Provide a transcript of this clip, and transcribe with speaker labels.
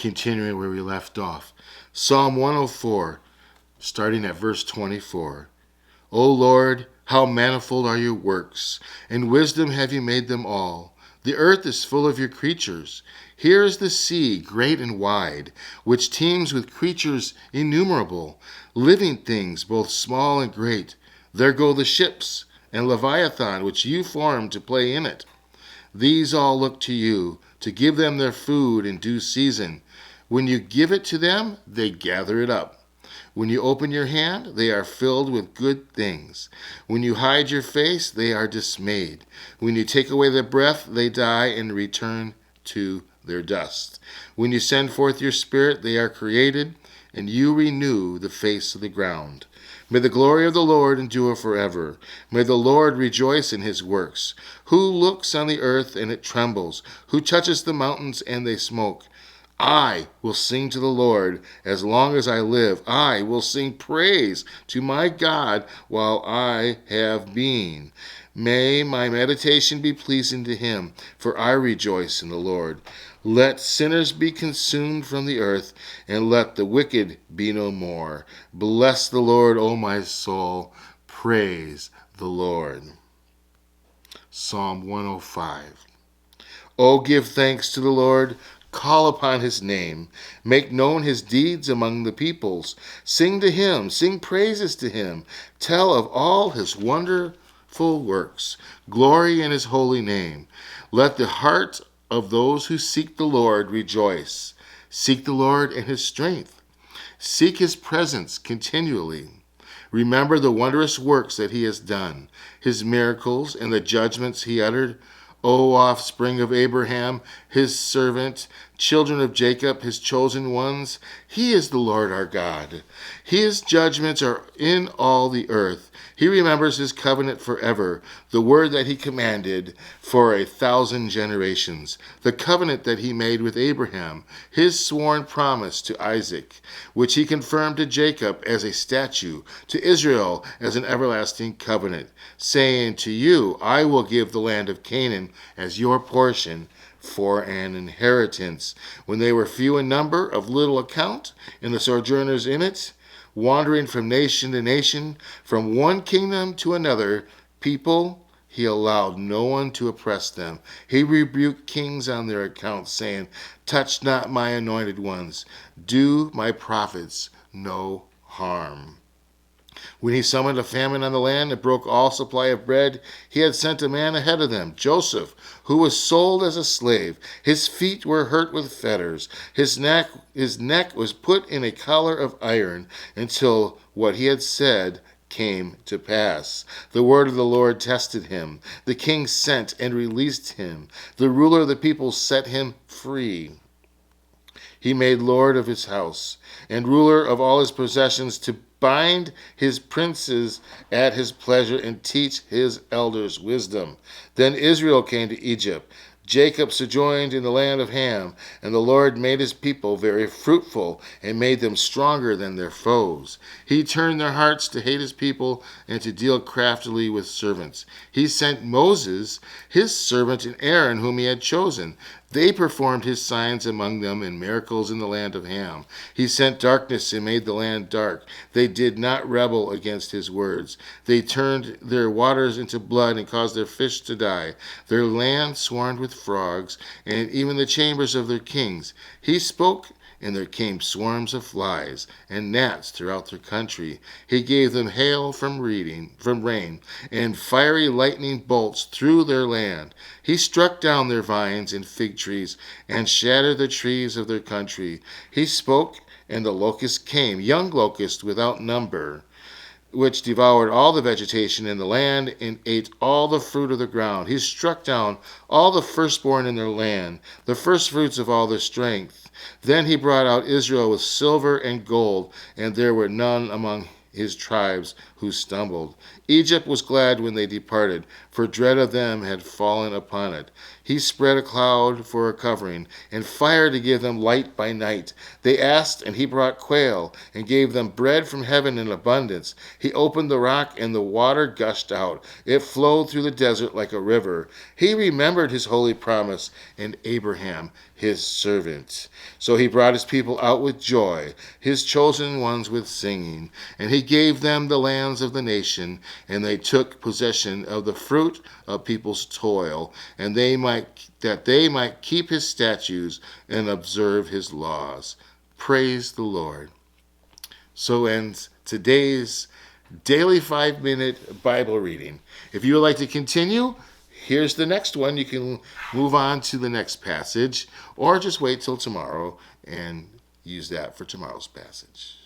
Speaker 1: continuing where we left off. Psalm 104, starting at verse 24. O Lord, how manifold are your works! In wisdom have you made them all. The earth is full of your creatures. Here is the sea, great and wide, which teems with creatures innumerable, living things both small and great. There go the ships, and Leviathan, which you formed to play in it. These all look to you, to give them their food in due season. When you give it to them, they gather it up. When you open your hand, they are filled with good things. When you hide your face, they are dismayed. When you take away their breath, they die and return to their dust. When you send forth your spirit, they are created, and you renew the face of the ground. May the glory of the Lord endure forever. May the Lord rejoice in his works. Who looks on the earth and it trembles? Who touches the mountains and they smoke? I will sing to the Lord as long as I live. I will sing praise to my God while I have being. May my meditation be pleasing to him, for I rejoice in the Lord. Let sinners be consumed from the earth, and let the wicked be no more. Bless the Lord, O my soul. Praise the Lord. Psalm 105. O give thanks to the Lord. Call upon his name. Make known his deeds among the peoples. Sing to him. Sing praises to him. Tell of all his wonderful works. Glory in his holy name. Let the heart of those who seek the Lord rejoice. Seek the Lord in his strength. Seek his presence continually. Remember the wondrous works that he has done, his miracles and the judgments he uttered. O offspring of Abraham, his servant, children of Jacob, his chosen ones, he is the Lord our God. His judgments are in all the earth. He remembers his covenant forever, the word that he commanded for 1,000 generations, the covenant that he made with Abraham, his sworn promise to Isaac, which he confirmed to Jacob as a statute, to Israel as an everlasting covenant, saying, to you I will give the land of Canaan as your portion for an inheritance. When they were few in number, of little account, and the sojourners in it, wandering from nation to nation, from one kingdom to another people, he allowed no one to oppress them. He rebuked kings on their account, saying, touch not my anointed ones. Do my prophets no harm. When he summoned a famine on the land and broke all supply of bread, he had sent a man ahead of them, Joseph, who was sold as a slave. His feet were hurt with fetters. His neck was put in a collar of iron until what he had said came to pass. The word of the Lord tested him. The king sent and released him. The ruler of the people set him free. He made Lord of his house and ruler of all his possessions, to bind his princes at his pleasure and teach his elders wisdom. Then Israel came to Egypt. Jacob sojourned in the land of Ham, and the Lord made his people very fruitful and made them stronger than their foes. He turned their hearts to hate his people and to deal craftily with servants. He sent Moses, his servant, and Aaron, whom he had chosen. They performed his signs among them and miracles in the land of Ham. He sent darkness and made the land dark. They did not rebel against his words. They turned their waters into blood and caused their fish to die. Their land swarmed with frogs, and even the chambers of their kings. He spoke, and there came swarms of flies and gnats throughout their country. He gave them hail from rain, and fiery lightning bolts through their land. He struck down their vines and fig trees, and shattered the trees of their country. He spoke, and the locusts came, young locusts without number, which devoured all the vegetation in the land and ate all the fruit of the ground. He struck down all the firstborn in their land, the firstfruits of all their strength. Then he brought out Israel with silver and gold, and there were none among his tribes who stumbled. Egypt was glad when they departed, for dread of them had fallen upon it. He spread a cloud for a covering, and fire to give them light by night. They asked, and he brought quail, and gave them bread from heaven in abundance. He opened the rock, and the water gushed out. It flowed through the desert like a river. He remembered his holy promise, and Abraham, his servant. So he brought his people out with joy, his chosen ones with singing. And he gave them the lands of the nation, and they took possession of the fruit of people's toil, and that they might keep his statutes and observe his laws. Praise the Lord. So ends today's daily 5-minute Bible reading. If you would like to continue, here's the next one. You can move on to the next passage, or just wait till tomorrow and use that for tomorrow's passage.